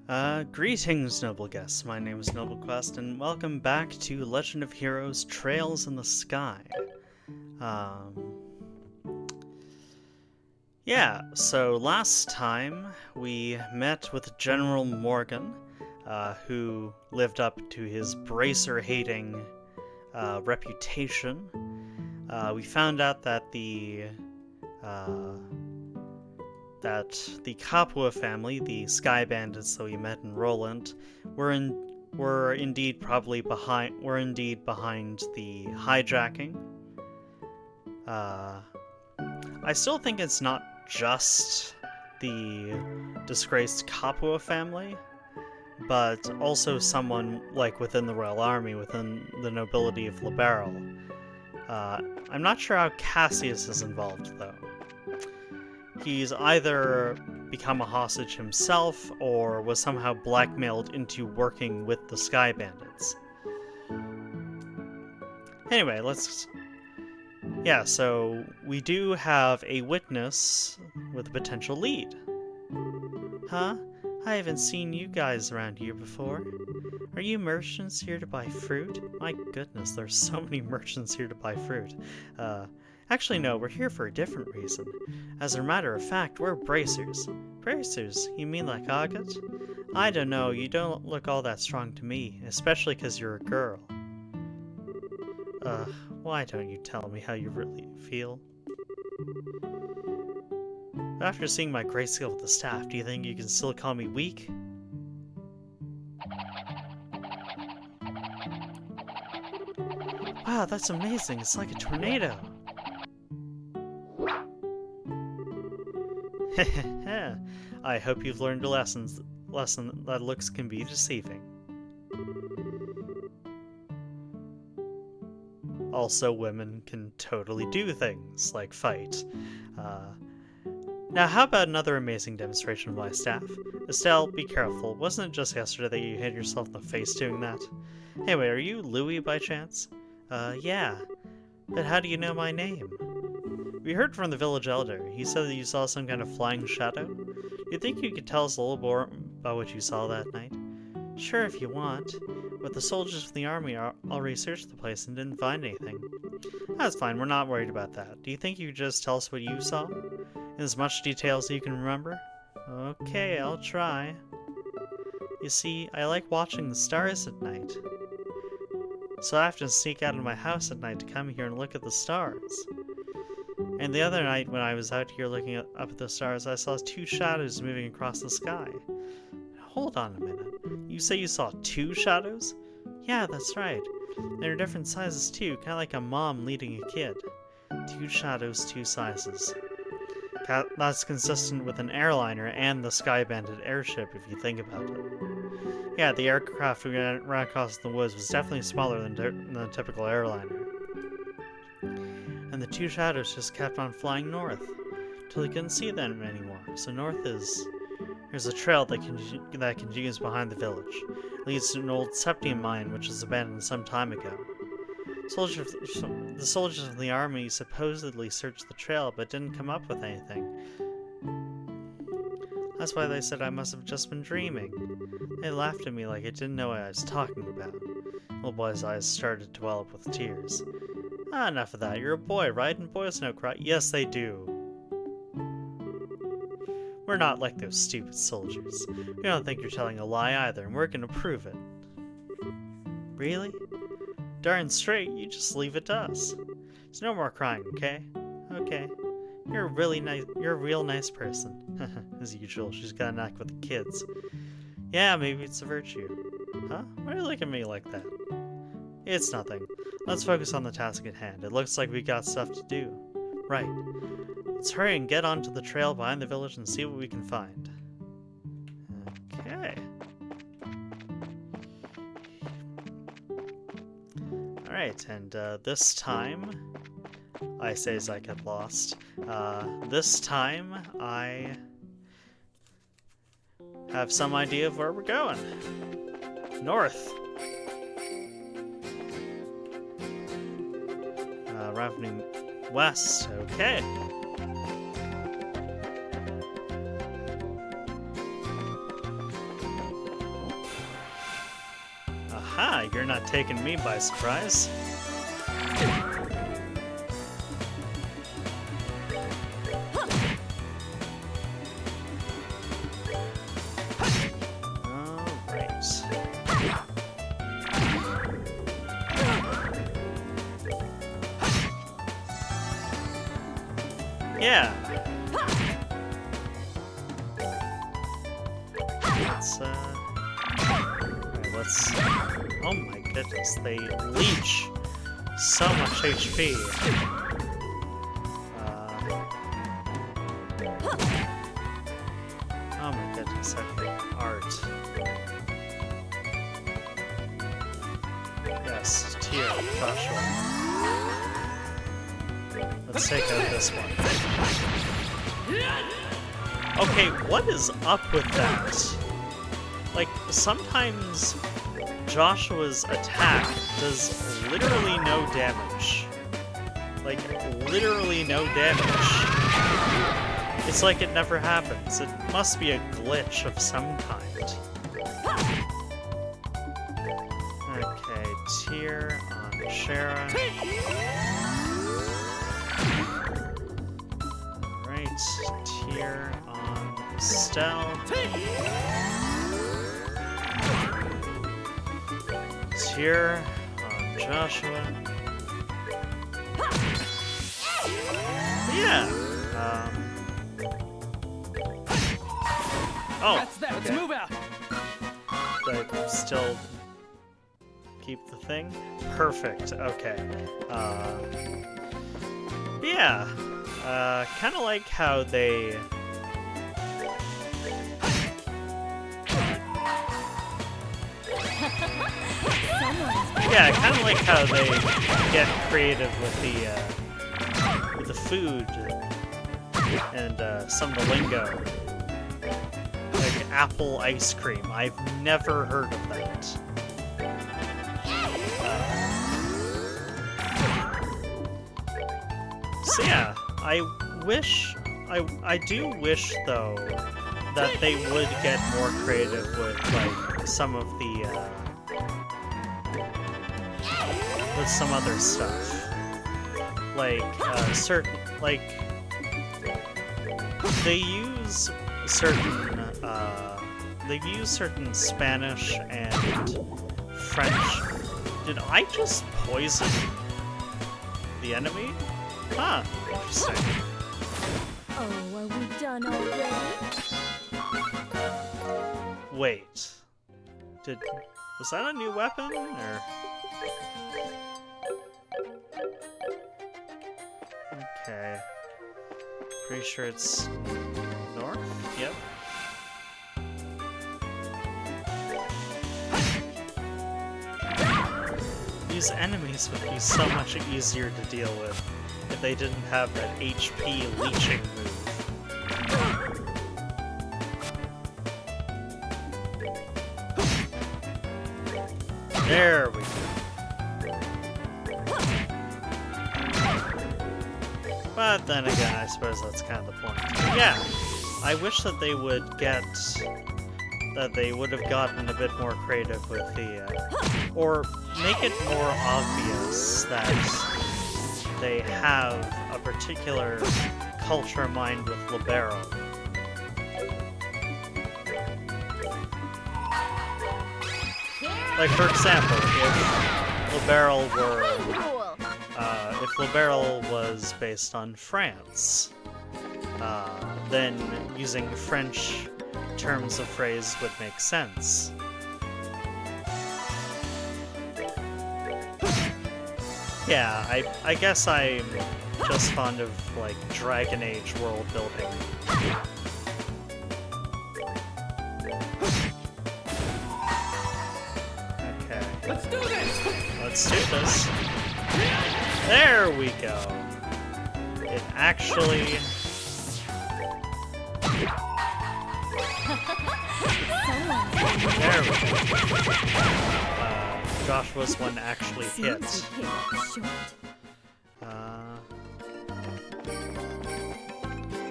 Greetings, noble guests. My name is Noble Quest, and welcome back to Legend of Heroes: Trails in the Sky. Um, so last time we met with General Morgan, who lived up to his bracer-hating reputation. We found out that the Kapua family, the Sky Bandits that we met in Roland, were indeed behind the hijacking. I still think it's not just the disgraced Kapua family, but also someone like within the Royal Army, within the nobility of Liberal. I'm not sure how Cassius is involved, though. He's either become a hostage himself or was somehow blackmailed into working with the Sky Bandits. Anyway, so we do have a witness with a potential lead. Huh? I haven't seen you guys around here before. Are you merchants here to buy fruit? My goodness, there's so many merchants here to buy fruit. Actually, no, we're here for a different reason. As a matter of fact, we're bracers. Bracers? You mean like Agat? I don't know, you don't look all that strong to me, especially because you're a girl. Why don't you tell me how you really feel? After seeing my great skill with the staff, do you think you can still call me weak? Wow, that's amazing, it's like a tornado. I hope you've learned a lesson that looks can be deceiving. Also, women can totally do things, like fight. Now, how about another amazing demonstration of my staff? Estelle, be careful. Wasn't it just yesterday that you hit yourself in the face doing that? Anyway, are you Louis by chance? Yeah. But how do you know my name? We heard from the village elder. He said that you saw some kind of flying shadow. Do you think you could tell us a little more about what you saw that night? Sure, if you want. But the soldiers from the army already searched the place and didn't find anything. That's fine, we're not worried about that. Do you think you could just tell us what you saw? In as much detail as you can remember? Okay, I'll try. You see, I like watching the stars at night. So I have to sneak out of my house at night to come here and look at the stars. And the other night when I was out here looking up at the stars, I saw two shadows moving across the sky. Hold on a minute. You say you saw two shadows? Yeah, that's right. They're different sizes too, kind of like a mom leading a kid. Two shadows, two sizes. That's consistent with an airliner and the Sky Bandit airship if you think about it. Yeah, the aircraft we ran across the woods was definitely smaller than a typical airliner. And the two shadows just kept on flying north, till you couldn't see them anymore. So there's a trail that continues behind the village. It leads to an old septium mine which was abandoned some time ago. The soldiers of the army supposedly searched the trail but didn't come up with anything. That's why they said I must have just been dreaming. They laughed at me like I didn't know what I was talking about. Little boy's eyes started to well up with tears. Enough of that. You're a boy, right? And boys don't cry. Yes, they do. We're not like those stupid soldiers. We don't think you're telling a lie either, and we're gonna prove it. Really? Darn straight, you just leave it to us. There's no more crying, okay? Okay. You're a real nice person. As usual, she's got a knack with the kids. Yeah, maybe it's a virtue. Huh? Why do you look at me like that? It's nothing. Let's focus on the task at hand. It looks like we got stuff to do. Right. Let's hurry and get onto the trail behind the village and see what we can find. Okay. Alright, and this time, I say as I get lost, this time I have some idea of where we're going. North. Revenue west, okay. Aha, you're not taking me by surprise. Yeah. Let's. Oh my goodness, they leech so much HP. Oh my goodness, okay. Art. Yes, Tier, Joshua. Let's take out this one. Okay, what is up with that? Like, sometimes Joshua's attack does literally no damage. Like, literally no damage. It's like it never happens. It must be a glitch of some kind. Okay, Tier on Shara. Right, Tier on Estelle. Tier on Joshua. Yeah. Oh, that's that. okay. Let's move out. Do I still keep the thing? Perfect. Okay. Yeah. Kind of like how they. Yeah, kind of like how they get creative with the food and some of the lingo. Like apple ice cream. I've never heard of that. So yeah, I do wish though that they would get more creative with like some of the with some other stuff. Like they use certain Spanish and French. Did I just poison the enemy? Huh, interesting. Oh, are we done already? Wait. Was that a new weapon, or? Okay. Pretty sure it's north? Yep. These enemies would be so much easier to deal with if they didn't have that HP leeching move. There we go. But then again, I suppose that's kind of the point. But yeah, I wish that they would have gotten a bit more creative with the, or make it more obvious that they have a particular culture in mind with Libero. Like, for example, if Libero was based on France, then using French terms of phrase would make sense. Yeah, I guess I'm just fond of, like, Dragon Age world building. Okay. Let's do this! Let's do this. There we go. It actually... There we go. Joshua's one actually hit.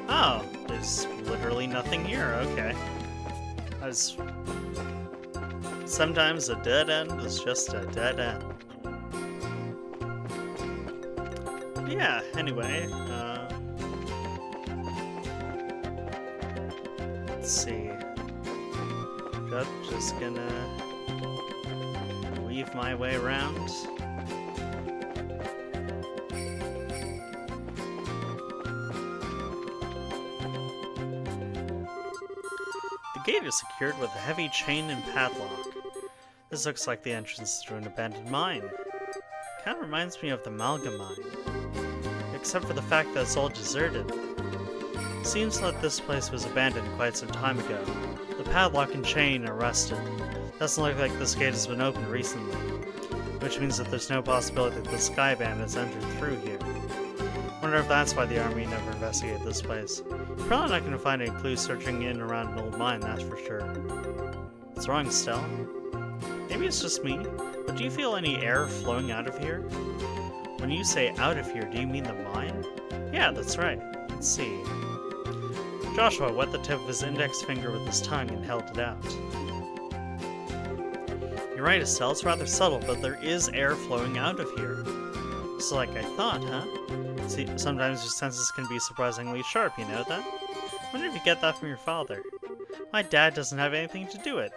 Oh, there's literally nothing here. Okay. I was Sometimes a dead end is just a dead end. Yeah, anyway, let's see. Just gonna weave my way around. The gate is secured with a heavy chain and padlock. This looks like the entrance to an abandoned mine. Kinda reminds me of the Malga mine, except for the fact that it's all deserted. Seems like this place was abandoned quite some time ago. The padlock and chain are rusted. Doesn't look like this gate has been opened recently, which means that there's no possibility that the Sky Bandits entered through here. Wonder if that's why the army never investigated this place. You're probably not going to find any clues searching in and around an old mine, that's for sure. What's wrong, Stell? Maybe it's just me, but do you feel any air flowing out of here? When you say out of here, do you mean the mine? Yeah, that's right. Let's see. Joshua wet the tip of his index finger with his tongue and held it out. You're right, Estelle, it's rather subtle, but there is air flowing out of here. So like I thought, huh? See, sometimes your senses can be surprisingly sharp, you know that? I wonder if you get that from your father. My dad doesn't have anything to do with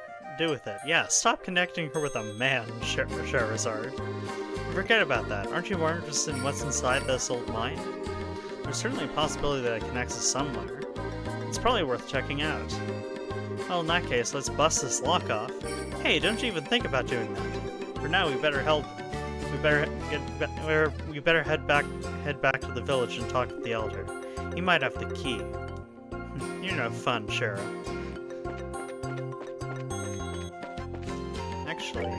it. Yeah, stop connecting her with a man, Scheherazade. Forget about that. Aren't you more interested in what's inside this old mine? There's certainly a possibility that it connects us somewhere. It's probably worth checking out. Well, in that case, let's bust this lock off. Hey, don't you even think about doing that. For now, we better head back to the village and talk with the elder. He might have the key. You're no fun, Shara. Actually,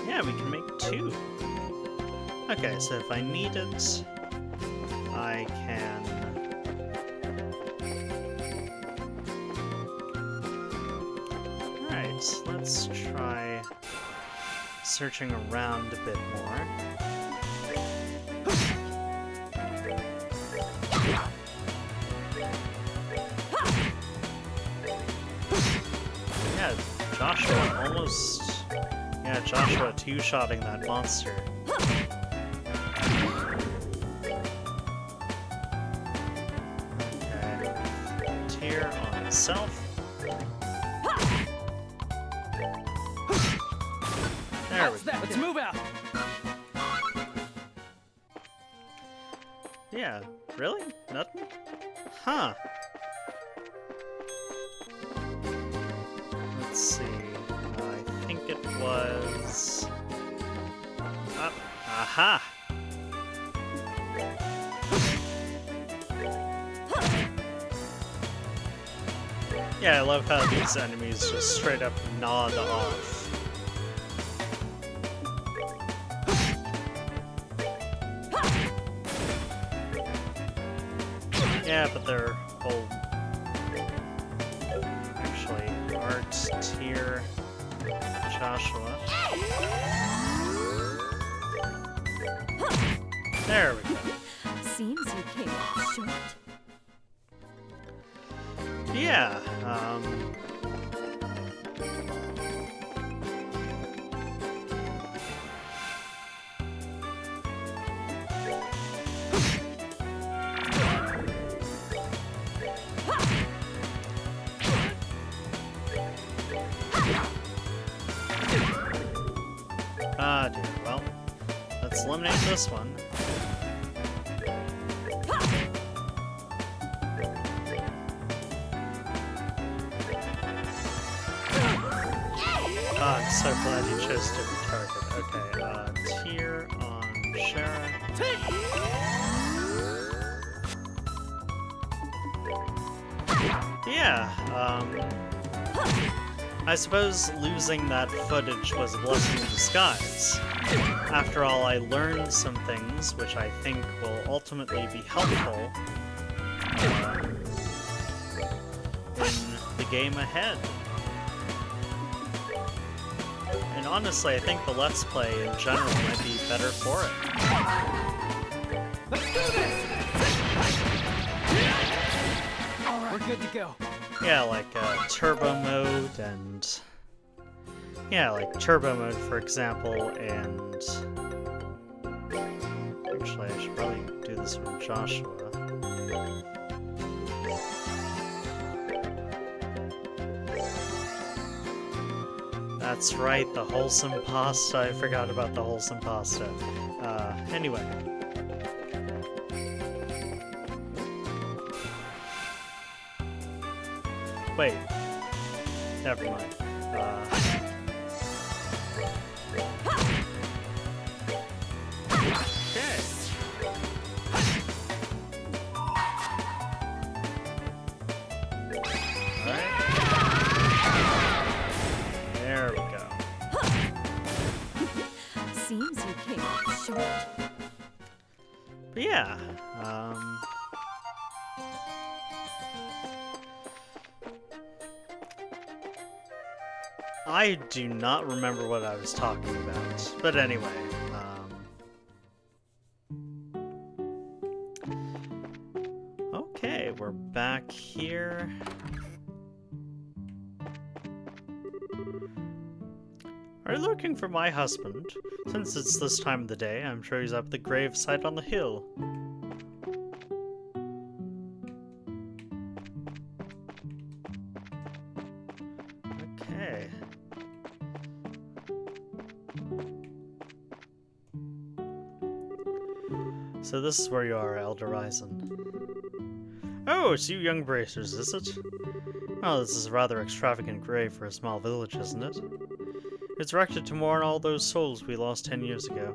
yeah, we can make 2. Okay, so if I need it, I can... Alright, let's try searching around a bit more. Yeah, Joshua almost... Yeah, Joshua two-shotting that monster. Itself. There we go. Let's move out. Yeah, really? Nothing? Huh. Let's see. I think it was... aha! Yeah, I love how these enemies just straight up nod off. Yeah, but their whole... Actually, art tier Joshua. There we go. Seems you came up short. Yeah, dude, well, let's eliminate this one. I'm so glad you chose a different target. Okay, tier on Sharon. Yeah, I suppose losing that footage was a blessing in disguise. After all, I learned some things which I think will ultimately be helpful in the game ahead. And honestly, I think the Let's Play in general might be better for it. Let's do this! All right. We're good to go. Yeah, like turbo mode and... Yeah, like turbo mode, for example, and... Actually, I should probably do this with Joshua. That's right, the wholesome pasta. I forgot about the wholesome pasta. Anyway. Wait. Never mind. Okay. Alright. There we go. Seems you came up short. But yeah, I do not remember what I was talking about. But anyway, okay, we're back here. Are you looking for my husband? Since it's this time of the day, I'm sure he's up at the grave site on the hill. Okay. So this is where you are, Elder Ryzen. Oh, it's you young bracers, is it? Well, this is a rather extravagant grave for a small village, isn't it? It's erected to mourn all those souls we lost 10 years ago.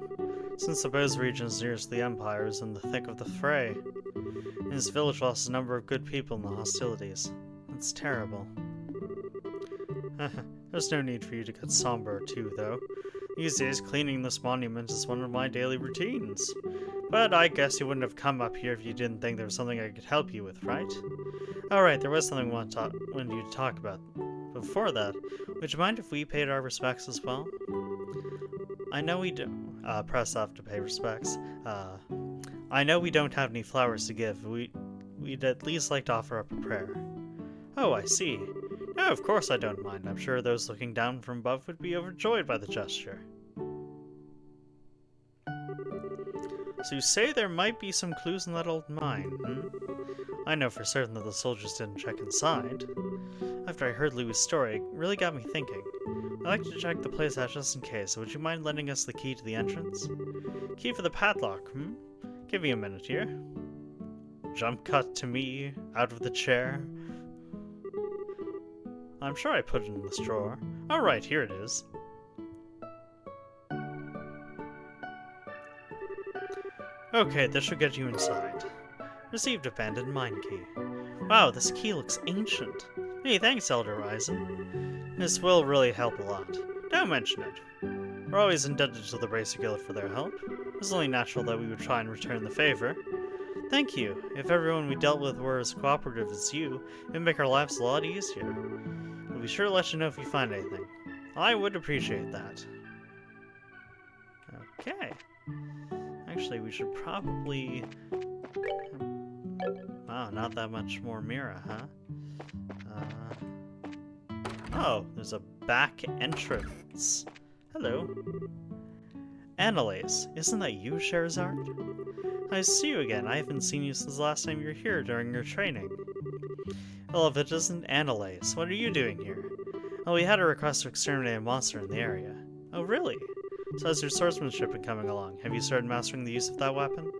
Since the Bose regions nearest the Empire is in the thick of the fray, and this village lost a number of good people in the hostilities. It's terrible. There's no need for you to get somber too, though. These days, cleaning this monument is one of my daily routines. But I guess you wouldn't have come up here if you didn't think there was something I could help you with, right? Alright, there was something I wanted you to talk about. Before that, would you mind if we paid our respects as well? I know we don't... press F to pay respects. I know we don't have any flowers to give. We'd at least like to offer up a prayer. Oh, I see. No, of course I don't mind. I'm sure those looking down from above would be overjoyed by the gesture. So you say there might be some clues in that old mine, hmm? I know for certain that the soldiers didn't check inside. After I heard Louis' story, it really got me thinking. I'd like to check the place out just in case, so would you mind lending us the key to the entrance? Key for the padlock, hmm? Give me a minute here. Jump cut to me, out of the chair. I'm sure I put it in this drawer. Alright, here it is. Okay, this should get you inside. Received abandoned mine key. Wow, this key looks ancient. Hey, thanks, Elder Ryzen. This will really help a lot. Don't mention it. We're always indebted to the Bracer Guild for their help. It's only natural that we would try and return the favor. Thank you. If everyone we dealt with were as cooperative as you, it would make our lives a lot easier. We'll be sure to let you know if you find anything. I would appreciate that. Okay. Actually, we should probably... Wow, not that much more Mira, huh? Oh, there's a back entrance. Hello. Annalise, isn't that you, Sherazard? Nice to see you again. I haven't seen you since the last time you were here during your training. Well, if it isn't Annalise, what are you doing here? Well, we had a request to exterminate a monster in the area. Oh, really? So how's your swordsmanship been coming along? Have you started mastering the use of that weapon?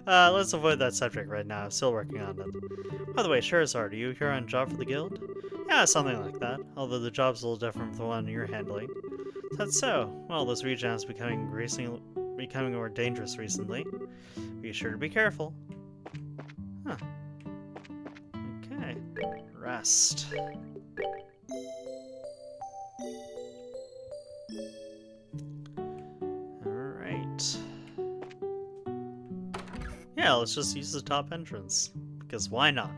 Let's avoid that subject right now. I'm still working on it. By the way, Sherazard, are you here on job for the guild? Yeah, something like that. Although the job's a little different from the one you're handling. That's so. Well, this region is becoming more dangerous recently. Be sure to be careful. Huh. Okay. Rest. Alright. Yeah, let's just use the top entrance. Because why not?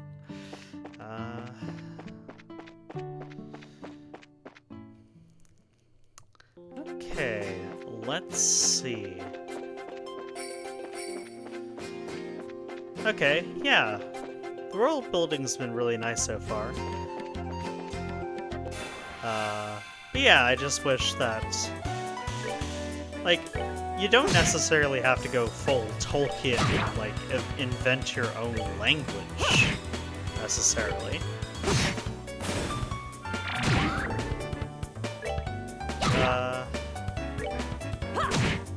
Okay, let's see. Okay, yeah. The world building's been really nice so far. But yeah, I just wish that, like, you don't necessarily have to go full Tolkien and, like, invent your own language, necessarily.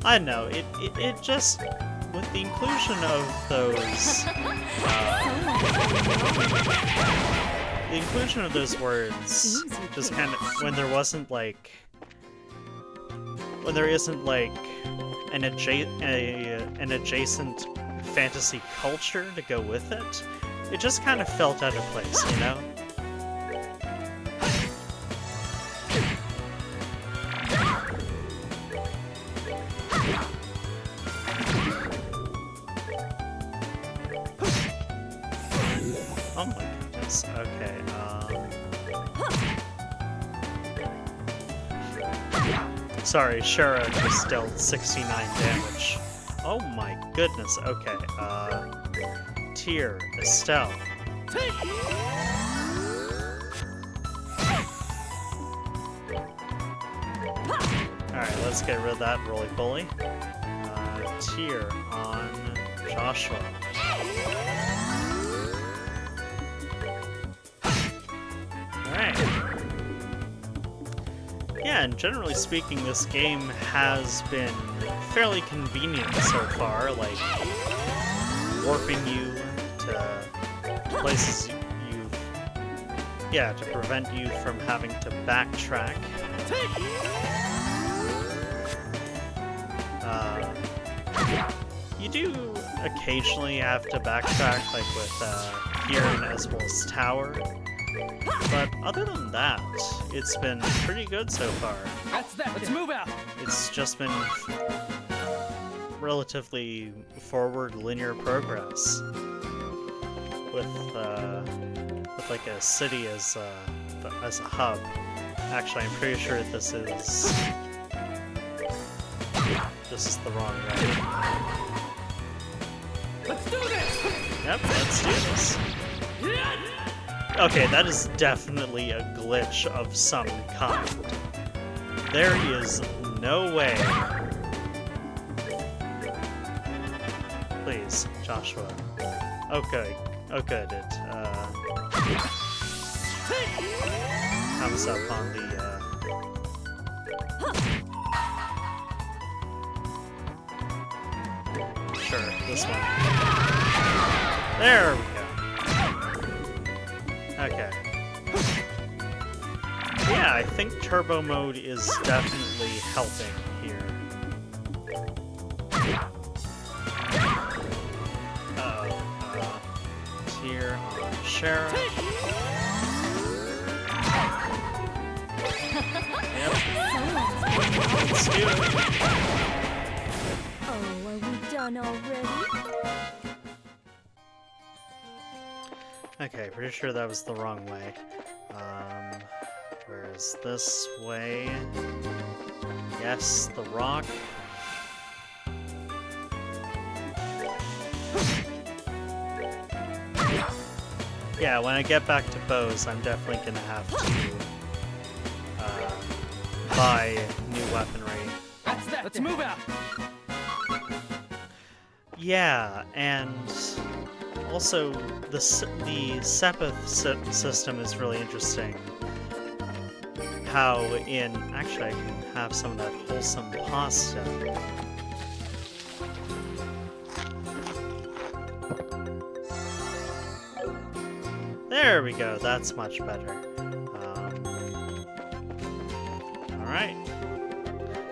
I don't know, it just, with the inclusion of those, the inclusion of those words, just kind of, when there isn't, like, an adjacent fantasy culture to go with it, it just kind of felt out of place, you know? Oh my goodness, okay, sorry, Shara just dealt 69 damage. Oh my goodness, okay, Tyr, Estelle. Alright, let's get rid of that roly-poly. Tyr on Joshua. Alright. Yeah, and generally speaking, this game has been fairly convenient so far, like warping you to places to prevent you from having to backtrack. You do occasionally have to backtrack, like with here in Eswell's Tower. But other than that, it's been pretty good so far. That's that. Let's move out. It's just been relatively forward linear progress with like a city as a hub. Actually, I'm pretty sure this is the wrong way. Let's do this. Yep, let's do this. Okay, that is definitely a glitch of some kind. There is no way. Please, Joshua. Okay. Oh, good. It comes up on the. Sure, this one. There we go. Okay. Yeah, I think turbo mode is definitely helping here. Tyr on Shara. Yep. Let's do it. Oh, are we done already? Okay, pretty sure that was the wrong way. Where's this way? Yes, the rock. Yeah, when I get back to bows, I'm definitely gonna have to buy new weaponry. That's that. Let's move out. Yeah, and also the Sepith system is really interesting. How actually I can have some of that wholesome pasta. There we go, that's much better. Alright.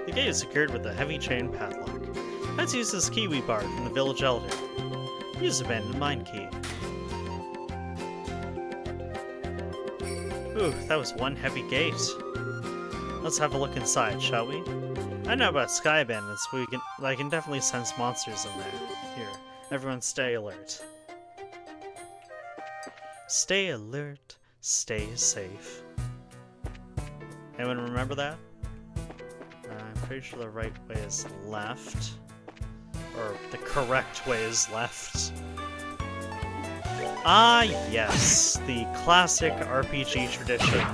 The gate is secured with a heavy chain padlock. Let's use this kiwi bark from the village elder. Use abandoned mine key. Ooh, that was one heavy gate. Let's have a look inside, shall we? I know about sky bandits, but I can definitely sense monsters in there. Here, everyone stay alert. Stay alert, stay safe. Anyone remember that? I'm pretty sure the right way is left. Or the correct way is left. Ah, yes, the classic RPG tradition.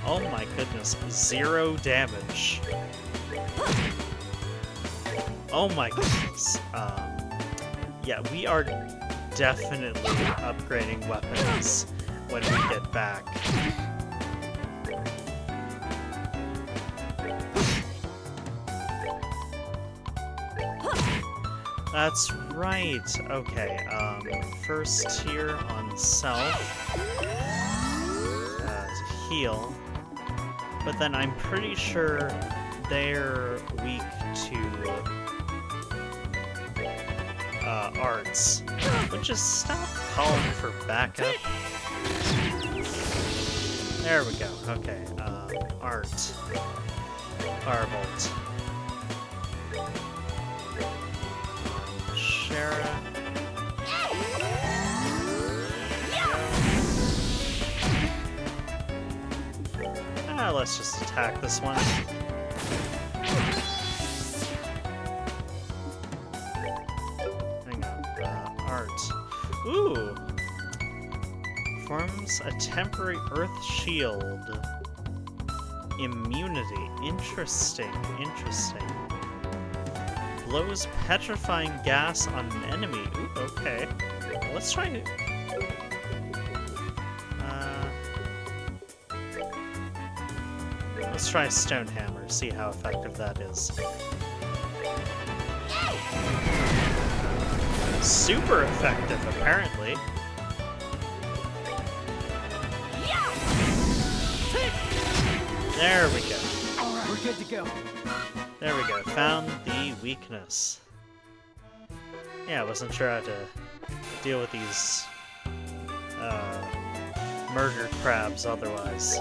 Oh my goodness, 0 damage. Oh my goodness. Yeah, we are definitely upgrading weapons when we get back. That's right. Okay, first tier on self to heal, but then I'm pretty sure they're weak to arts. But just stop calling for backup. There we go. Okay, art. Firebolt. Shara. Let's just attack this one. Hang on. Art. Ooh! Forms a temporary earth shield. Immunity. Interesting. Interesting. Blows petrifying gas on an enemy. Ooh, okay. Let's try it. Let's try Stone Hammer, see how effective that is. Super effective, apparently. There we go. Alright, we're good to go. There we go. Found the weakness. Yeah, I wasn't sure how to deal with these murder crabs otherwise.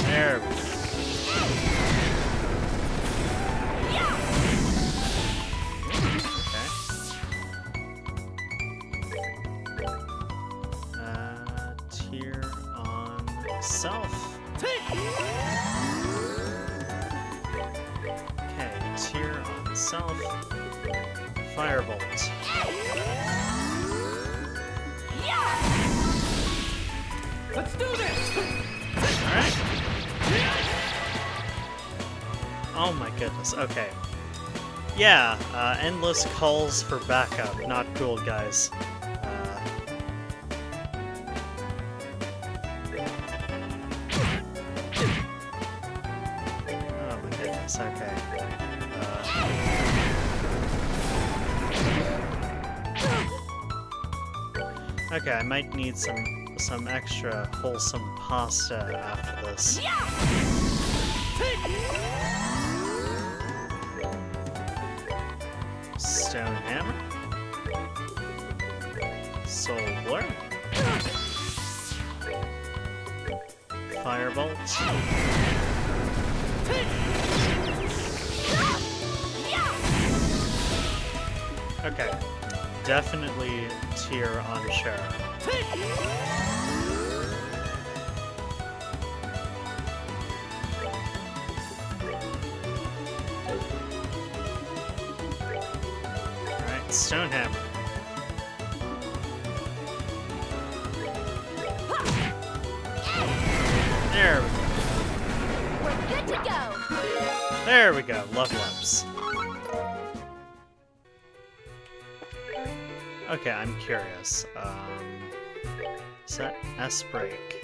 There we go. Tier on self. Okay, tier on self. Firebolt. Let's do this! Alright. Oh my goodness, okay. Yeah, endless calls for backup. Not cool, guys. Oh my goodness, okay. Okay, I might need some extra wholesome pasta after this. Stone Hammer. Soul Blur. Firebolt. Okay. Definitely tier on Shara. Alright, Stone Hammer. There we go. We're good to go. There we go. Level ups. Okay, I'm curious. Set S break.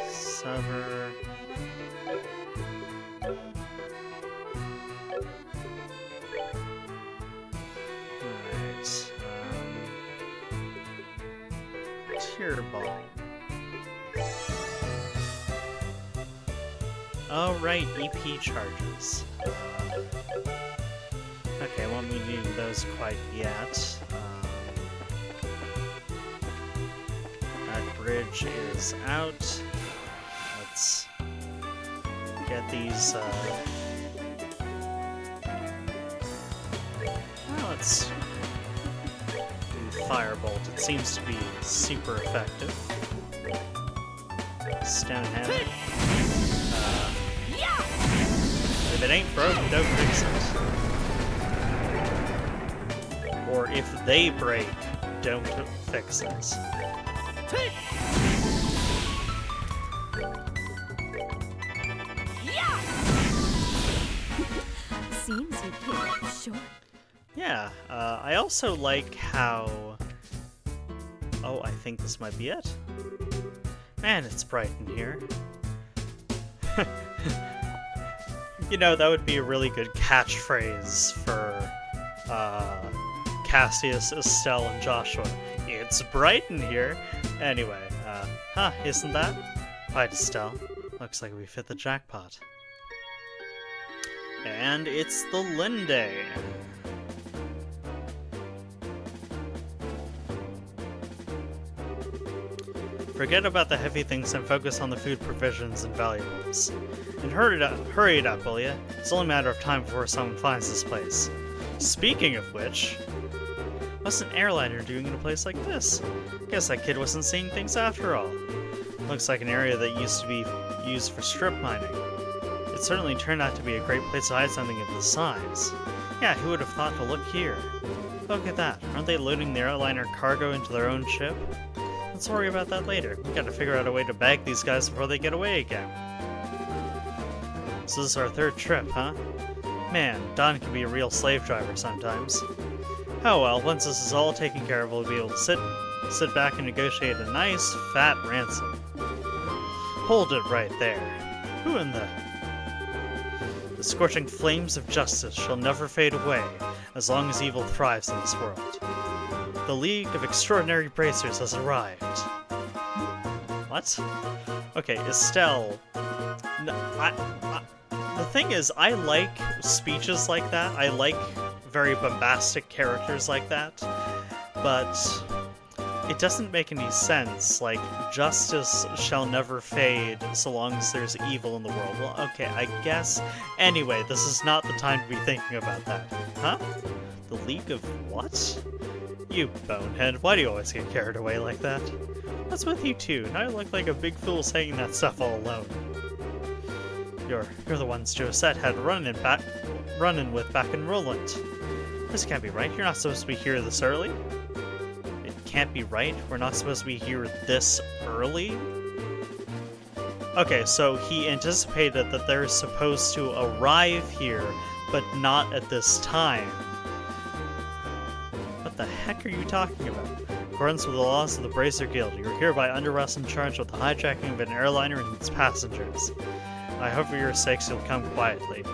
Sever. Alright. Tier ball. Oh, right, EP charges. Okay, won't be needing those quite yet. That bridge is out. Let's get these, well, let's Firebolt. It seems to be super effective. Stone Hammer. If it ain't broke, don't fix it. Or if they break, don't fix it. Seems you came up short. Yeah, I also like how... Oh, I think this might be it. Man, it's bright in here. You know, that would be a really good catchphrase for Cassius, Estelle, and Joshua. It's bright in here. Anyway, isn't that? Right, Estelle. Looks like we've hit the jackpot. And it's the Linde. Forget about the heavy things and focus on the food provisions and valuables. And hurry it up, will ya? It's only a matter of time before someone finds this place. Speaking of which, what's an airliner doing in a place like this? Guess that kid wasn't seeing things after all. Looks like an area that used to be used for strip mining. It certainly turned out to be a great place to hide something of this size. Yeah, who would have thought to look here? Look at that. Aren't they loading the airliner cargo into their own ship? Let's worry about that later. We gotta figure out a way to bag these guys before they get away again. So this is our third trip, huh? Man, Don can be a real slave driver sometimes. Oh well, once this is all taken care of, we'll be able to sit back and negotiate a nice, fat ransom. Hold it right there. Who in the... The scorching flames of justice shall never fade away, as long as evil thrives in this world. The League of Extraordinary Bracers has arrived. What? Okay, Estelle... No, the thing is, I like speeches like that. I like very bombastic characters like that. But it doesn't make any sense. Like, justice shall never fade so long as there's evil in the world. Well, okay, I guess... Anyway, this is not the time to be thinking about that. Huh? The League of what? You bonehead, why do you always get carried away like that? What's with you two? Now you look like a big fool saying that stuff all alone. You're the ones Josette had running with back in Roland. This can't be right. You're not supposed to be here this early. It can't be right. We're not supposed to be here this early. Okay, so he anticipated that they're supposed to arrive here, but not at this time. What the heck are you talking about? In accordance with the laws of the Bracer Guild, you are hereby under arrest and charged with the hijacking of an airliner and its passengers. I hope for your sakes you'll come quietly.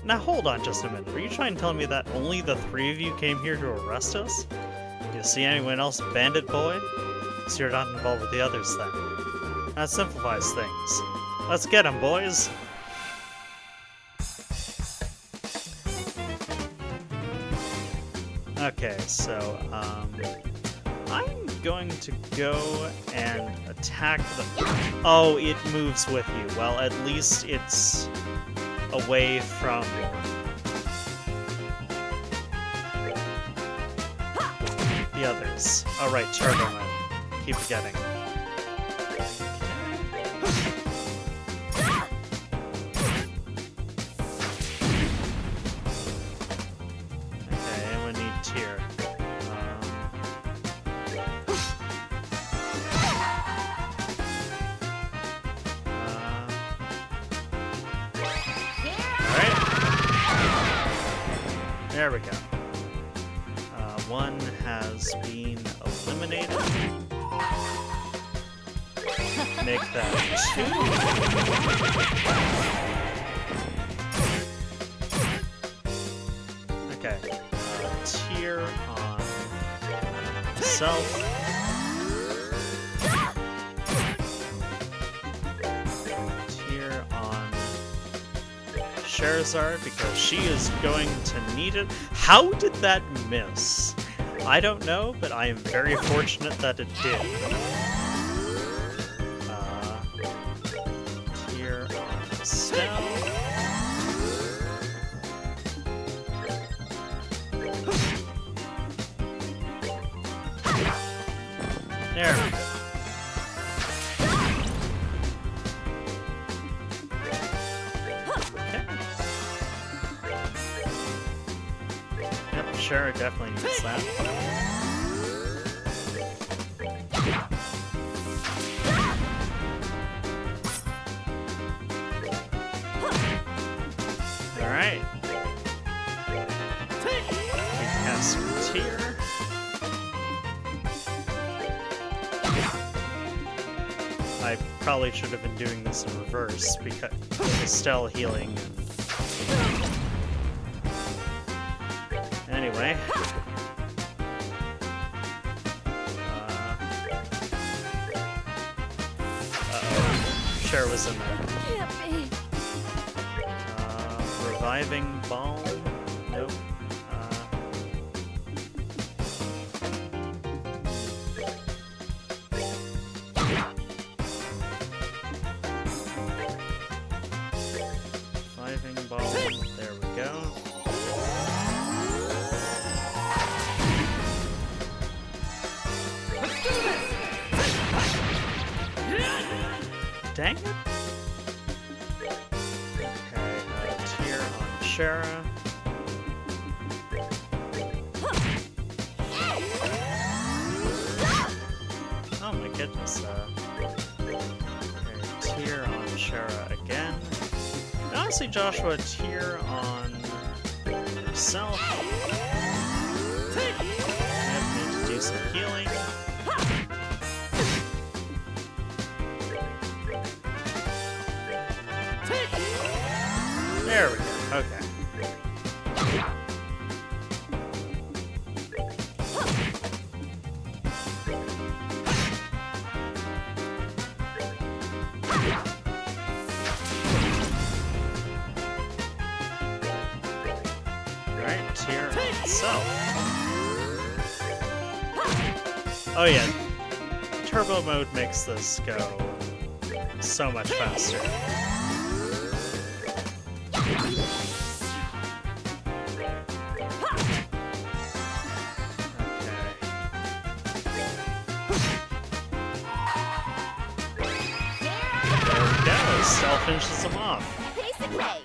Now hold on just a minute. Are you trying to tell me that only the three of you came here to arrest us? Do you see anyone else, bandit boy? So you're not involved with the others then. That simplifies things. Let's get 'em, boys! Okay, so, I'm going to go and attack the... Oh, it moves with you. Well, at least it's away from... the others. Alright, turbo mode. Keep forgetting. There we go. One has been eliminated. Make that 2. Okay. Tier on self. Tier on Charizard, because she is going to need it. How did that miss? I don't know, but I am very fortunate that it did. Here on Estelle. There we go. Okay. Yep, sure, definitely needs that. Alright. We cast some Tear. I probably should have been doing this in reverse because Estelle healing. Anyway. Uh-oh. Cher was in there. Can't be. Reviving Balm? Nope. Reviving Balm. There we go. Let's do this! Dang it! Okay, Tear on Shara. Oh my goodness, okay, Tear on Shara again. And honestly, Joshua, Tear on herself. I need to do some healing. There we go. Okay. Alright, Tear on itself. Oh yeah. Turbo mode makes this go so much faster. Estelle finishes them off. Piece of cake.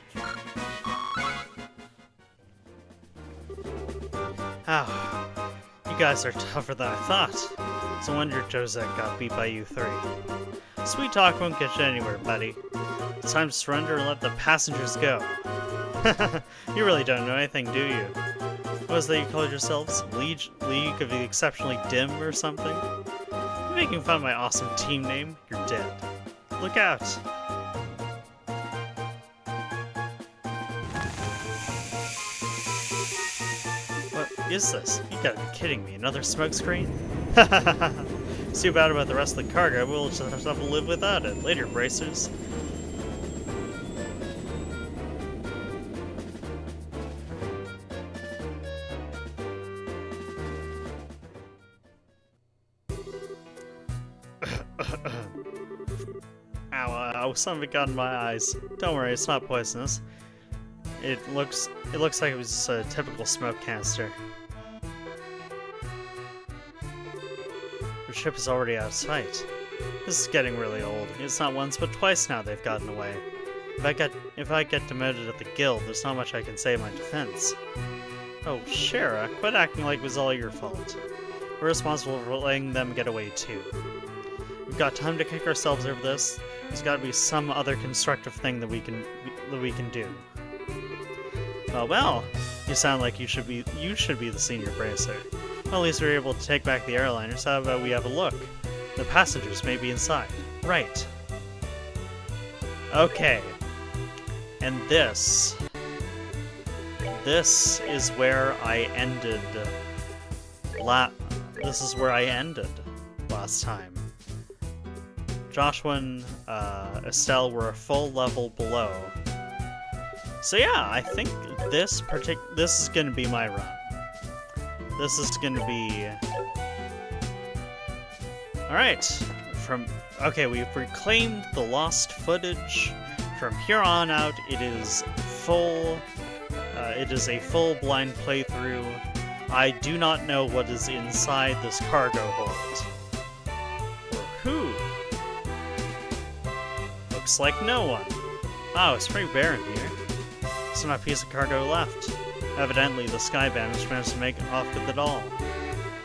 Oh, you guys are tougher than I thought. It's a wonder Josette got beat by you three. Sweet talk won't get you anywhere, buddy. It's time to surrender and let the passengers go. You really don't know anything, do you? What was that you called yourselves? League of the Exceptionally Dim or something? You're making fun of my awesome team name? You're dead. Look out! What is this? You gotta be kidding me. Another smokescreen? It's too bad about the rest of the cargo. We'll just have to live without it. Later, bracers. Ow, something got in my eyes. Don't worry, it's not poisonous. It looks like it was just a typical smoke canister. Your ship is already out of sight. This is getting really old. It's not once but twice now they've gotten away. If I get demoted at the guild, there's not much I can say in my defense. Oh, Shara, quit acting like it was all your fault. We're responsible for letting them get away too. We've got time to kick ourselves over this. There's got to be some other constructive thing that we can do. Well, you sound like you should be the senior bracer. Well, at least we were able to take back the airliners. How about we have a look? The passengers may be inside. Right. Okay. And this is where I ended. This is where I ended last time. Joshua and Estelle were a full level below. So yeah, I think this is gonna be my run. This is gonna be alright. Okay, we've reclaimed the lost footage. From here on out, it is full. It is a full blind playthrough. I do not know what is inside this cargo hold. Looks like no one. Oh, it's pretty barren here. There's not a piece of cargo left. Evidently, the Sky Bandits managed to make off with it all.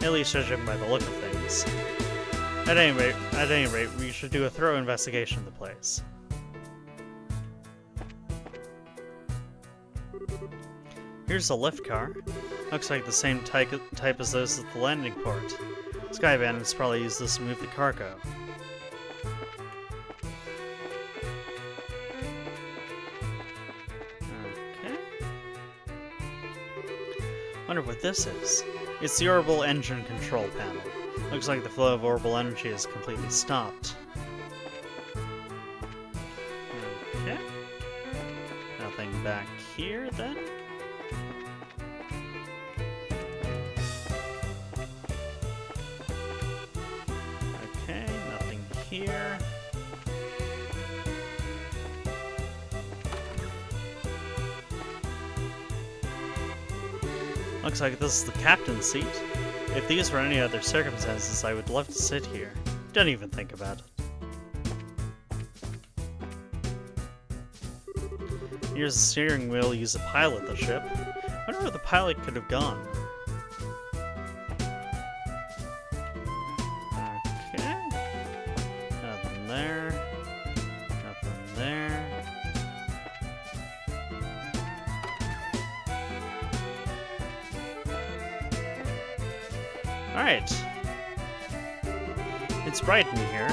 At least judging by the look of things. At any rate, we should do a thorough investigation of the place. Here's a lift car. Looks like the same type as those at the landing port. Sky Bandits probably use this to move the cargo. Okay. Wonder what this is. It's the orbital engine control panel. Looks like the flow of orbital energy is completely stopped. Okay. Nothing back here then. Okay, nothing here. Looks like this is the captain's seat. If these were any other circumstances, I would love to sit here. Don't even think about it. Here's the steering wheel used to pilot the ship. I wonder where the pilot could have gone. Okay. Nothing there. Nothing there. Alright. It's bright in here.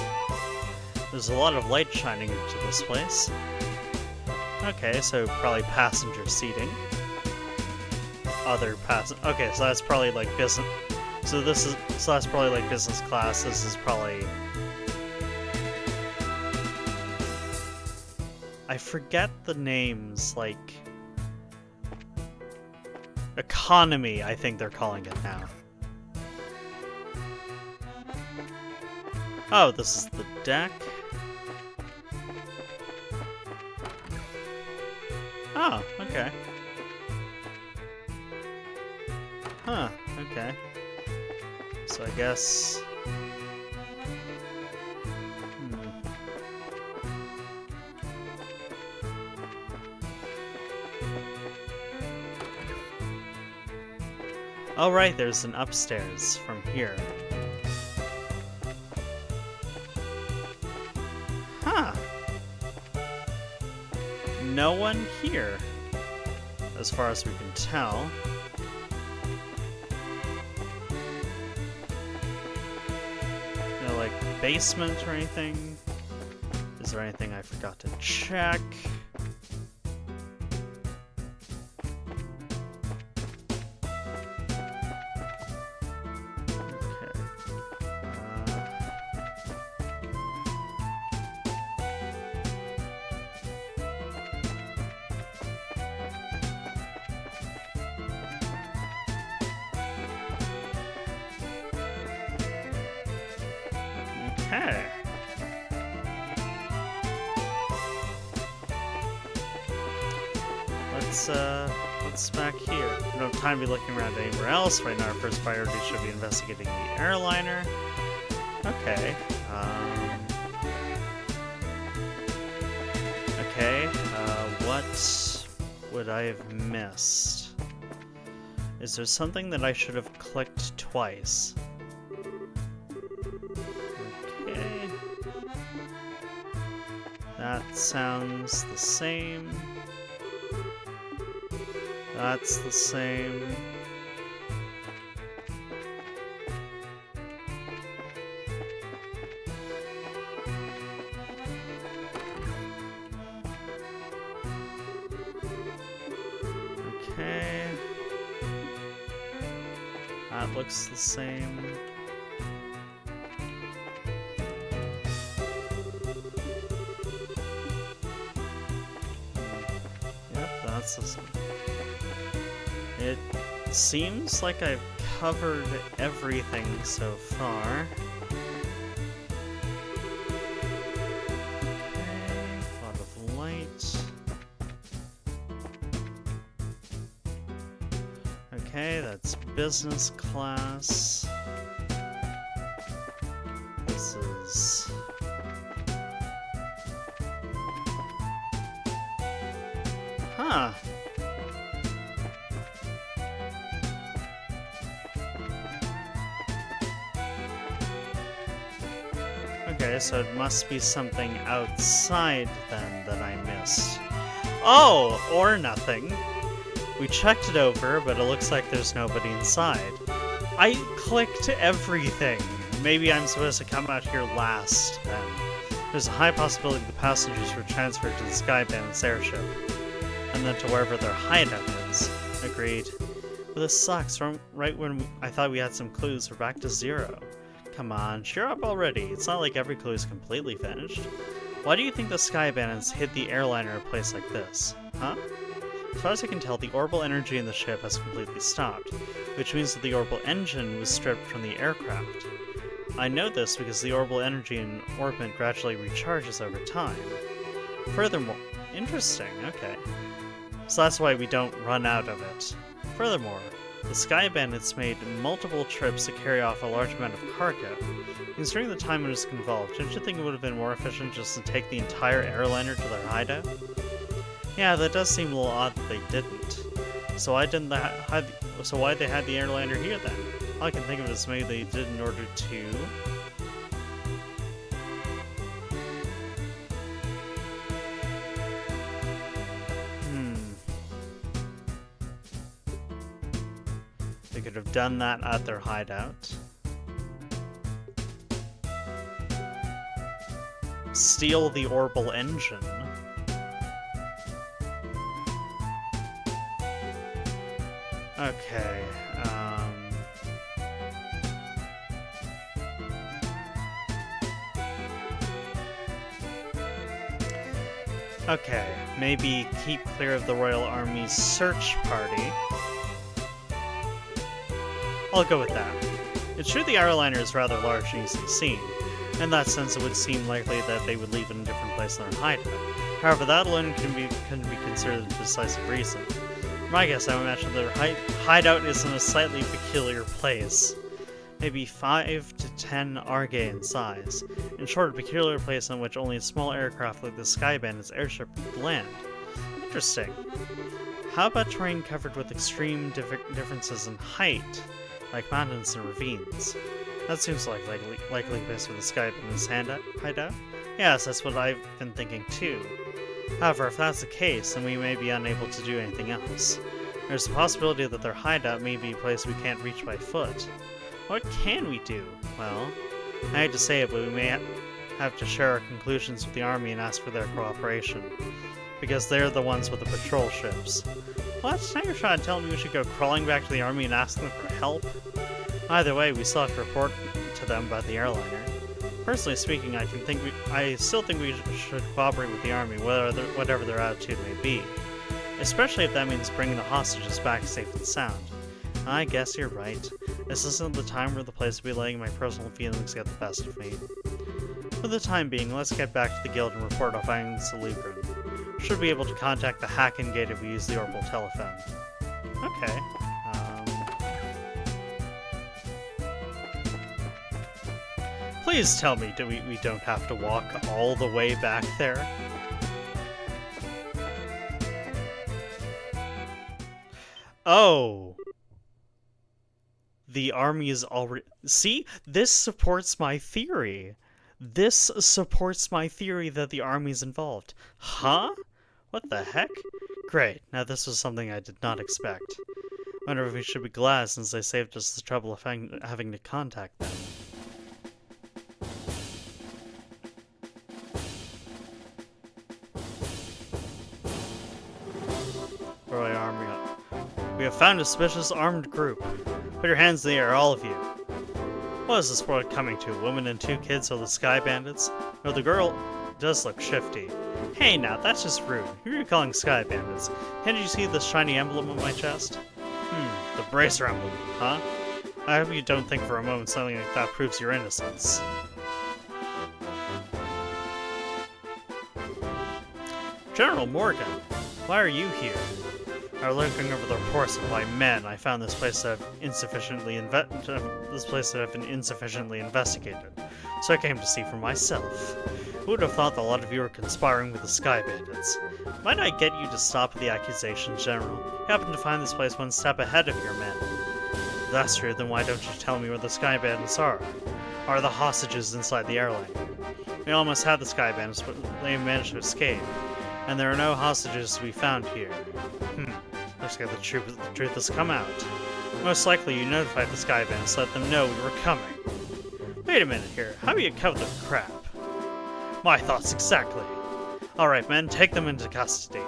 There's a lot of light shining into this place. Okay, so probably passenger seating. Okay, so that's probably like business. So that's probably like business class. This is probably. I forget the names, like economy, I think they're calling it now. Oh, this is the deck. Oh, okay. Huh, okay. So I guess... Oh right, there's an upstairs from here. Huh. No one here, as far as we can tell. No, like, basement or anything? Is there anything I forgot to check? Okay. Let's back here. We don't have time to be looking around anywhere else. Right now our first priority should be investigating the airliner. Okay. Okay, what would I have missed? Is there something that I should have clicked twice? Okay. That sounds the same. That's the same. Okay. That looks the same. Yep, that's the same. It seems like I've covered everything so far. Okay, a lot of light. Okay, that's business class. This is... Huh. Okay, so it must be something outside then that I missed. Oh, or nothing. We checked it over, but it looks like there's nobody inside. I clicked everything. Maybe I'm supposed to come out here last, then. There's a high possibility the passengers were transferred to the Sky Bandit's airship, and then to wherever their hideout is. Agreed. But this sucks. Right when I thought we had some clues, we're back to zero. Come on, cheer up already. It's not like every clue is completely finished. Why do you think the Sky Bandits hid the airliner in a place like this? Huh? As far as I can tell, the orbital energy in the ship has completely stopped, which means that the orbital engine was stripped from the aircraft. I know this because the orbital energy in orbit gradually recharges over time. Furthermore, interesting, okay. So that's why we don't run out of it. Furthermore, the Sky Bandits made multiple trips to carry off a large amount of cargo. Considering the time it was involved, don't you think it would have been more efficient just to take the entire airliner to their hideout? Yeah, that does seem a little odd that they didn't. So why they had the airliner here then? All I can think of is maybe they did in order to... They could have done that at their hideout. Steal the orbital engine. Okay, okay, maybe keep clear of the Royal Army's search party. I'll go with that. It's true the airliner is rather large and easily seen. In that sense, it would seem likely that they would leave it in a different place than their hideout. However, that alone can be considered a decisive reason. My guess, I would imagine their hideout is in a slightly peculiar place. Maybe 5 to 10 Arge in size. In short, a peculiar place on which only a small aircraft like the Sky Bandit's airship would land. Interesting. How about terrain covered with extreme differences in height, like mountains and ravines? That seems like likely place for the Sky Bandit's hideout. Yes, that's what I've been thinking too. However, if that's the case, then we may be unable to do anything else. There's a possibility that their hideout may be a place we can't reach by foot. What can we do? Well, I hate to say it, but we may have to share our conclusions with the army and ask for their cooperation. Because they're the ones with the patrol ships. What? Now you're trying to tell me we should go crawling back to the army and ask them for help? Either way, we still have to report to them about the airliner. Personally speaking, I still think we should cooperate with the army, whatever their attitude may be. Especially if that means bringing the hostages back safe and sound. I guess you're right. This isn't the time or the place to be letting my personal feelings get the best of me. For the time being, let's get back to the guild and report our findings to Lugren. Should be able to contact the Hacken Gate if we use the orbital telephone. Okay. Please tell me we don't have to walk all the way back there. Oh. The army is already... See? This supports my theory. This supports my theory that the army's involved. Huh? What the heck? Great. Now this was something I did not expect. Wonder if we should be glad since they saved us the trouble of having to contact them. Royal Army up. We have found a suspicious armed group. Put your hands in the air, all of you. What is this world coming to? A woman and 2 kids are the Sky Bandits? No, the girl does look shifty. Hey now, that's just rude. Who are you calling Sky Bandits? Can't you see this shiny emblem on my chest? The bracer emblem, huh? I hope you don't think for a moment something like that proves your innocence. General Morgan, why are you here? I was looking over the reports of my men. I found this place that have been insufficiently investigated. so I came to see for myself. Who would have thought that a lot of you were conspiring with the Sky Bandits? Might I get you to stop the accusations, General? You happen to find this place one step ahead of your men. If that's true, then why don't you tell me where the Sky Bandits are? Are the hostages inside the airline? We almost had the Sky Bandits, but they managed to escape. And there are no hostages to be found here. Looks like the truth has come out. Most likely you notified the Sky Bandits, let them know we were coming. Wait a minute here, how do you cover the crap? My thoughts exactly. Alright men, take them into custody.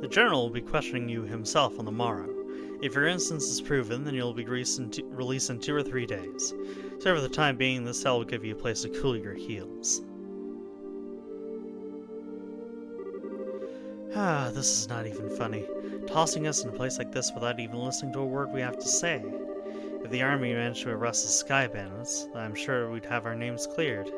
The General will be questioning you himself on the morrow. If your innocence is proven, then you'll be released in 2 or 3 days. So for the time being, this cell will give you a place to cool your heels. This is not even funny. Tossing us in a place like this without even listening to a word we have to say. If the army managed to arrest the Sky Bandits, then I'm sure we'd have our names cleared.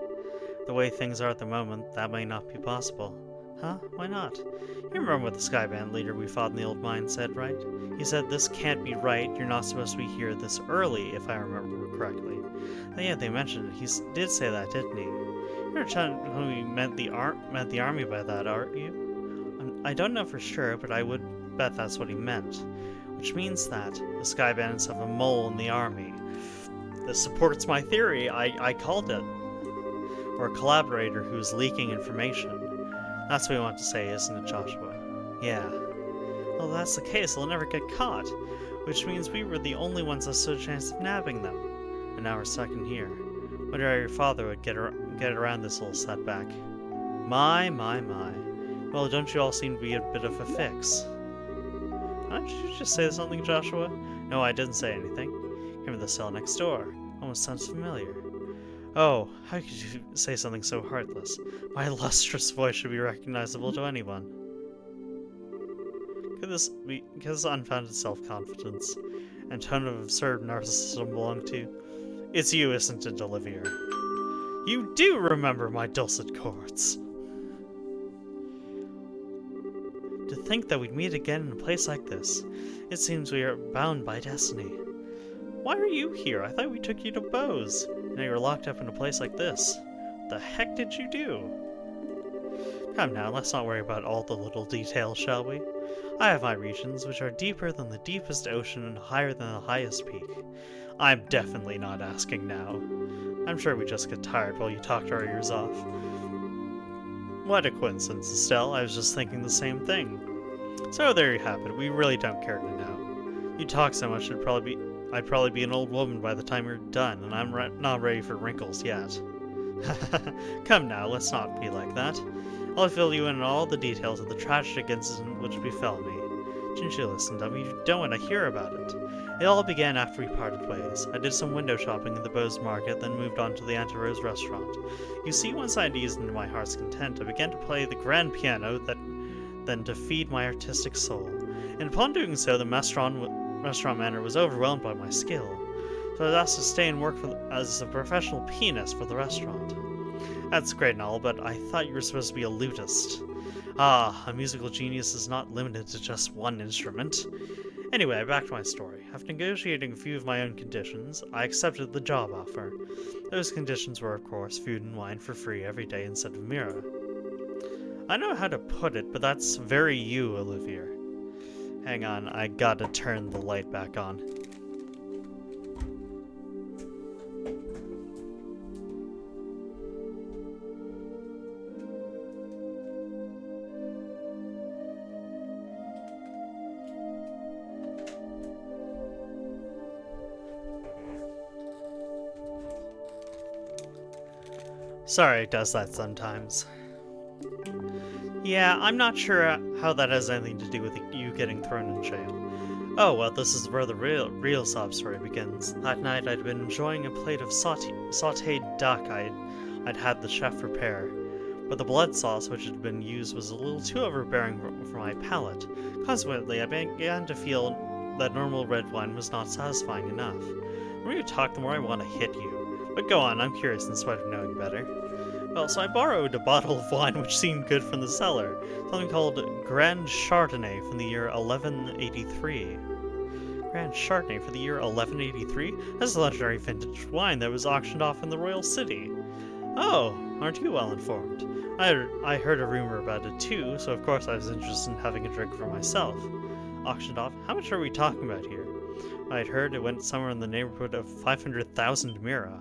The way things are at the moment, that may not be possible. Huh? Why not? You remember what the Sky Band leader we fought in the old mine said, right? He said, "This can't be right, you're not supposed to be here this early," if I remember correctly. And yeah, they mentioned it. He did say that, didn't he? You're telling me he meant the army by that, aren't you? I don't know for sure, but I would bet that's what he meant. Which means that the Sky Bandits have a mole in the army. This supports my theory. I called it. Or a collaborator who's leaking information. That's what we want to say, isn't it, Joshua? Yeah. Well, if that's the case, they'll never get caught. Which means we were the only ones that stood a chance of nabbing them. And now we're stuck in here. Wonder how your father would get around this little setback. My. Well, don't you all seem to be a bit of a fix? Why don't you just say something, Joshua? No, I didn't say anything. Came to the cell next door. Almost sounds familiar. Oh, how could you say something so heartless? My lustrous voice should be recognizable to anyone. Could this be because unfounded self-confidence and tone of absurd narcissism belong to? It's you, isn't it, Olivia? You do remember my dulcet chords. To think that we'd meet again in a place like this. It seems we are bound by destiny. Why are you here? I thought we took you to Bose. Now you're locked up in a place like this. What the heck did you do? Come now, let's not worry about all the little details, shall we? I have my regions, which are deeper than the deepest ocean and higher than the highest peak. I'm definitely not asking now. I'm sure we just get tired while you talked our ears off. What a coincidence, Estelle. I was just thinking the same thing. So there you have it. We really don't care to know. You talk so much, I'd probably be an old woman by the time you're done, and I'm not ready for wrinkles yet. Come now, let's not be like that. I'll fill you in on all the details of the tragic incident which befell me. Didn't you listen to me? You don't want to hear about it. It all began after we parted ways. I did some window shopping in the Bose Market, then moved on to the Auntie Rose restaurant. You see, once I'd eased into my heart's content, I began to play the grand piano then to feed my artistic soul. And upon doing so, the restaurant manager was overwhelmed by my skill. So I was asked to stay and work as a professional pianist for the restaurant. That's great and all, but I thought you were supposed to be a lutist. Ah, a musical genius is not limited to just one instrument. Anyway, back to my story. After negotiating a few of my own conditions, I accepted the job offer. Those conditions were, of course, food and wine for free every day instead of Mira. I know how to put it, but that's very you, Olivia. Hang on, I gotta turn the light back on. Sorry, it does that sometimes. Yeah, I'm not sure how that has anything to do with you getting thrown in jail. Oh, well, this is where the real sob story begins. That night, I'd been enjoying a plate of sautéed duck I'd had the chef prepare, but the blood sauce which had been used was a little too overbearing for my palate. Consequently, I began to feel that normal red wine was not satisfying enough. The more you talk, the more I want to hit you. But go on, I'm curious in spite of knowing better. Well, so I borrowed a bottle of wine which seemed good from the cellar. Something called Grand Chardonnay from the year 1183. Grand Chardonnay for the year 1183? That's a legendary vintage wine that was auctioned off in the royal city. Oh, aren't you well informed? I heard a rumor about it too, so of course I was interested in having a drink for myself. Auctioned off? How much are we talking about here? I'd heard it went somewhere in the neighborhood of 500,000 mira.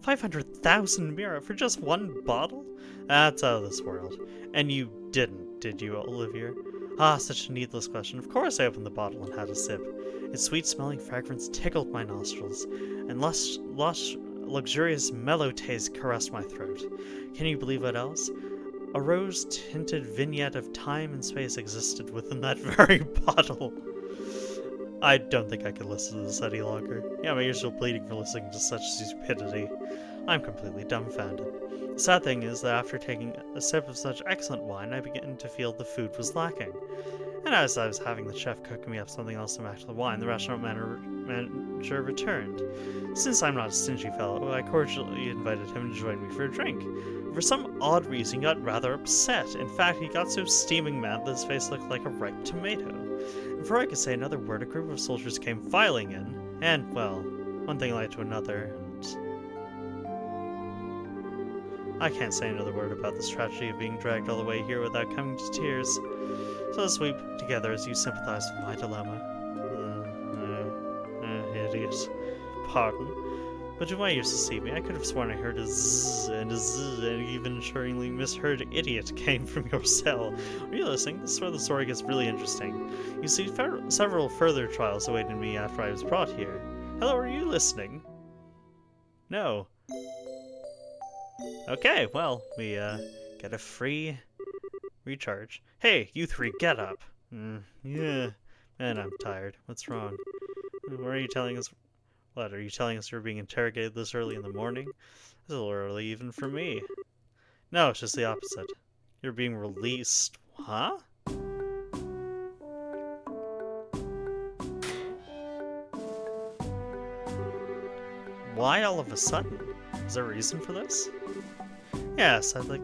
500,000 mira for just one bottle? That's out of this world. And you didn't, did you, Olivier? Ah, such a needless question. Of course I opened the bottle and had a sip. Its sweet-smelling fragrance tickled my nostrils, and lush, luxurious mellow taste caressed my throat. Can you believe what else? A rose-tinted vignette of time and space existed within that very bottle. I don't think I could listen to this any longer. Yeah, my ears are bleeding for listening to such stupidity. I'm completely dumbfounded. The sad thing is that after taking a sip of such excellent wine, I began to feel the food was lacking. And as I was having the chef cook me up something else to match the wine, the restaurant manager returned. Since I'm not a stingy fellow, I cordially invited him to join me for a drink. For some odd reason, he got rather upset. In fact, he got so steaming mad that his face looked like a ripe tomato. Before I could say another word, a group of soldiers came filing in, and, well, one thing led to another, and I can't say another word about this tragedy of being dragged all the way here without coming to tears. So let's weep together as you sympathize with my dilemma. Idiot. Pardon. But to my ears to see me, I could have sworn I heard a zzz, and even assuringly misheard idiot came from your cell. Are you listening? This is where the story gets really interesting. You see, several further trials awaited me after I was brought here. Hello, are you listening? No. Okay, well, we, get a free recharge. Hey, you three, get up! Yeah. Man, I'm tired. What's wrong? What are you telling us? What, are you telling us you're being interrogated this early in the morning? It's a little early even for me. No, it's just the opposite. You're being released. Huh? Why all of a sudden? Is there a reason for this? Yes, I'd like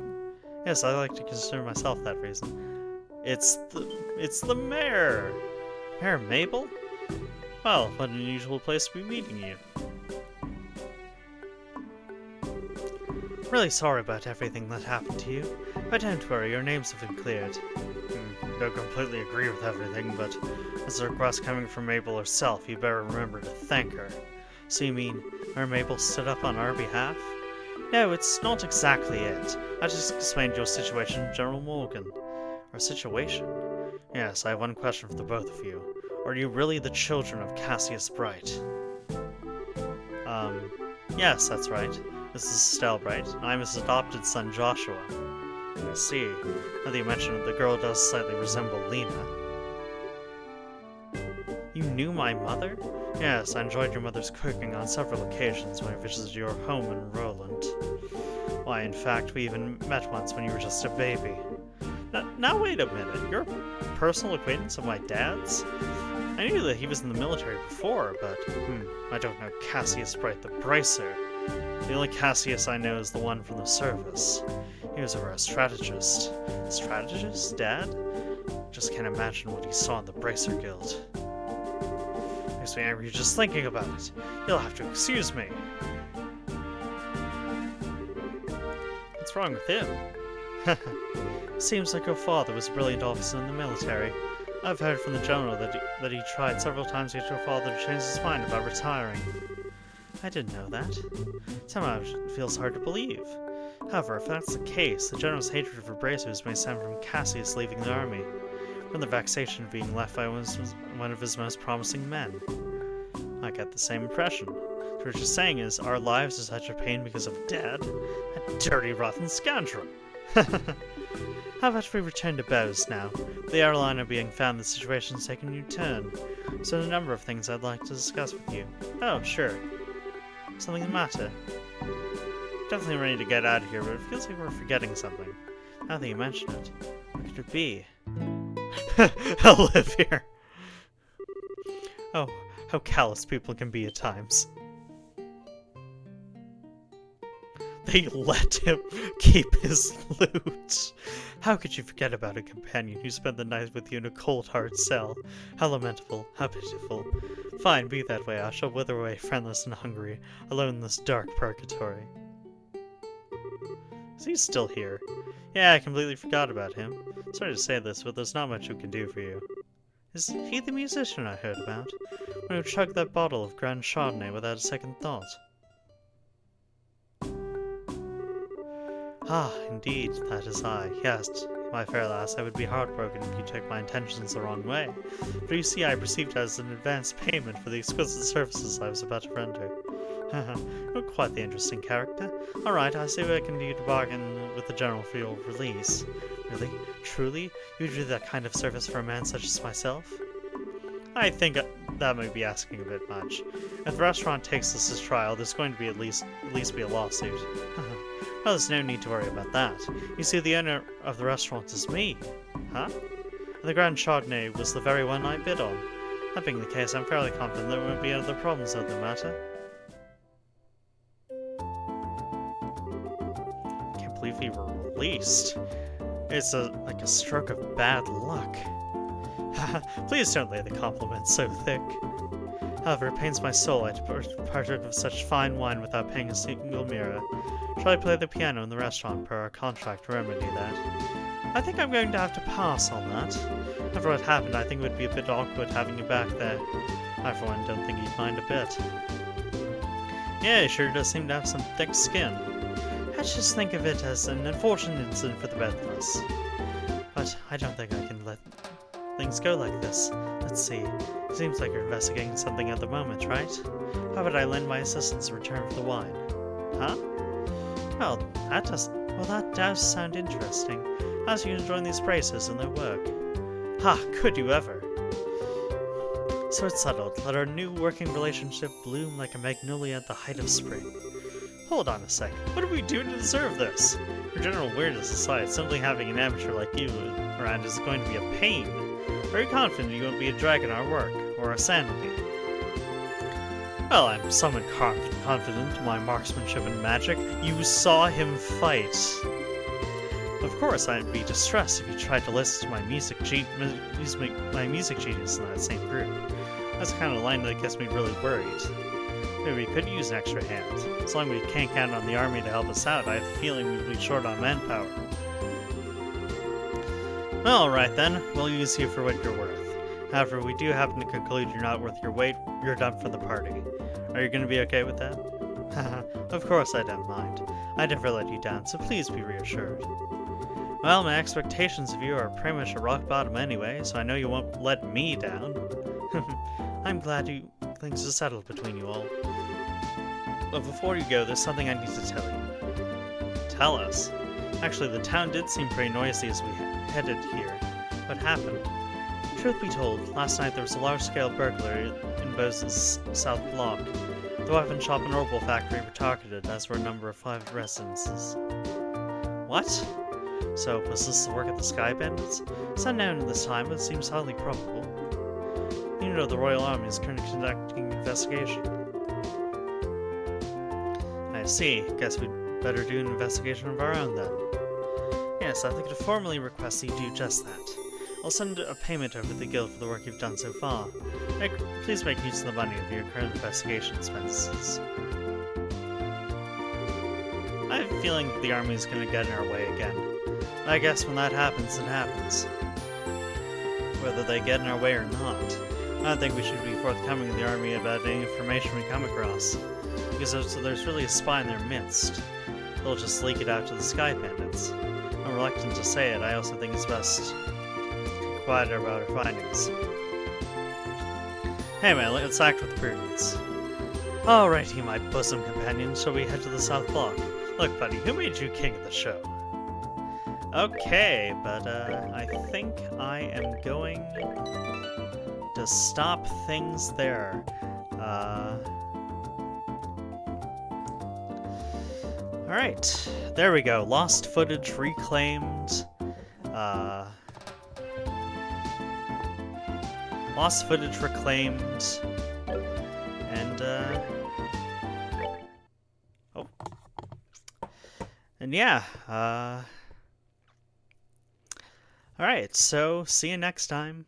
to consider myself that reason. It's the mayor! Mayor Mabel? Well, what an unusual place to be meeting you. Really sorry about everything that happened to you, but don't worry, your names have been cleared. Don't completely agree with everything, but as a request coming from Mabel herself, you better remember to thank her. So you mean, Mayor Mabel stood up on our behalf? No, it's not exactly it. I just explained your situation to General Morgan. Our situation? Yes, I have one question for the both of you. Are you really the children of Cassius Bright? Yes, that's right. This is Estelle Bright, and I'm his adopted son Joshua. I see. Now that you mention it, the girl does slightly resemble Lena. You knew my mother? Yes, I enjoyed your mother's cooking on several occasions when I visited your home in Roland. Why, in fact, we even met once when you were just a baby. Now wait a minute, you're a personal acquaintance of my dad's? I knew that he was in the military before, but, I don't know Cassius Bright the Bracer. The only Cassius I know is the one from the service. He was a rare strategist. Strategist, Dad? Just can't imagine what he saw in the Bracer Guild. Makes me angry just thinking about it. You'll have to excuse me. What's wrong with him? Seems like your father was a brilliant officer in the military. I've heard from the general that he tried several times to get your father to change his mind about retiring. I didn't know that. Somehow it feels hard to believe. However, if that's the case, the general's hatred for bracers may stem from Cassius leaving the army, from the vexation of being left by one of his most promising men. I get the same impression. So what you're saying is, our lives are such a pain because of Dad? That dirty, rotten scoundrel! How about we return to Bose now? The airliner being found, the situation's taken a new turn. So there are a number of things I'd like to discuss with you. Oh, sure. Something the matter? Definitely ready to get out of here, but it feels like we're forgetting something. Now that you mention it, what could it be? I'll live here. Oh, how callous people can be at times. They let him keep his loot. How could you forget about a companion who spent the night with you in a cold, hard cell? How lamentable, how pitiful. Fine, be that way. I shall wither away friendless and hungry, alone in this dark purgatory. Is he still here? Yeah, I completely forgot about him. Sorry to say this, but there's not much we can do for you. Is he the musician I heard about? When you chugged that bottle of Grand Chardonnay without a second thought? Ah, indeed, that is I. Yes, my fair lass, I would be heartbroken if you took my intentions the wrong way. But you see, I perceived it as an advance payment for the exquisite services I was about to render. Haha, you're quite the interesting character. Alright, I see what I can do to bargain with the general for your release. Really? Truly? You would do that kind of service for a man such as myself? I think that might be asking a bit much. If the restaurant takes this as trial, there's going to be at least be a lawsuit. Well, there's no need to worry about that. You see, the owner of the restaurant is me. Huh? And the Grand Chardonnay was the very one I bid on. That being the case, I'm fairly confident there won't be any other problems with the matter. Can't believe we were released. It's like a stroke of bad luck. Please don't lay the compliments so thick. However, it pains my soul I partook of such fine wine without paying a single lira. Shall I play the piano in the restaurant per our contract to remedy that? I think I'm going to have to pass on that. After what happened, I think it would be a bit awkward having you back there. I, for one, don't think you'd mind a bit. Yeah, it sure does seem to have some thick skin. Let's just think of it as an unfortunate incident for the both of us. But I don't think I can let things go like this. Let's see. It seems like you're investigating something at the moment, right? How about I lend my assistance in return for the wine? Huh? Well, that does sound interesting. How's you enjoying these braces and their work? Ha! Could you ever? So it's settled. Let our new working relationship bloom like a magnolia at the height of spring. Hold on a sec. What do we do to deserve this? For general weirdness aside, simply having an amateur like you around is going to be a pain. Are you confident you won't be a drag in our work, or our sanity? Well, I'm somewhat confident in my marksmanship and magic. You saw him fight. Of course, I'd be distressed if you tried to listen to my music genius in that same group. That's the kind of line that gets me really worried. Maybe we could use an extra hand. As long as we can't count on the army to help us out, I have a feeling we'd be short on manpower. Well, alright then, we'll use you for what you're worth. However, we do happen to conclude you're not worth your weight, you're done for the party. Are you going to be okay with that? Haha, of course I don't mind. I never let you down, so please be reassured. Well, my expectations of you are pretty much at rock bottom anyway, so I know you won't let me down. I'm glad things are settled between you all. But before you go, there's something I need to tell you. Tell us? Actually, the town did seem pretty noisy as we headed here. What happened? Truth be told, last night there was a large-scale burglary in Bose's south block. The weapon shop and herbal factory were targeted, as were a number of private residences. What? So, was this the work of the Sky Bandits? It's unknown at this time, but it seems highly probable. You know the Royal Army is currently conducting an investigation. I see. Guess we'd better do an investigation of our own then. Yes, I'd like to formally request that you do just that. I'll send a payment over to the guild for the work you've done so far. Please make use of the money of your current investigation expenses. I have a feeling that the army is going to get in our way again. I guess when that happens, it happens. Whether they get in our way or not, I don't think we should be forthcoming with the army about any information we come across. Because there's really a spy in their midst. They'll just leak it out to the Sky Bandits. I'm reluctant to say it, I also think it's best quiet about our findings. Anyway, let's act with prudence. Alrighty, my bosom companion, shall we head to the South Block? Look, buddy, who made you king of the show? Okay, but I think I am going to stop things there. Alright, there we go. Lost footage reclaimed. Lost footage reclaimed. And, oh. And yeah, alright, so see you next time.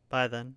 Bye then.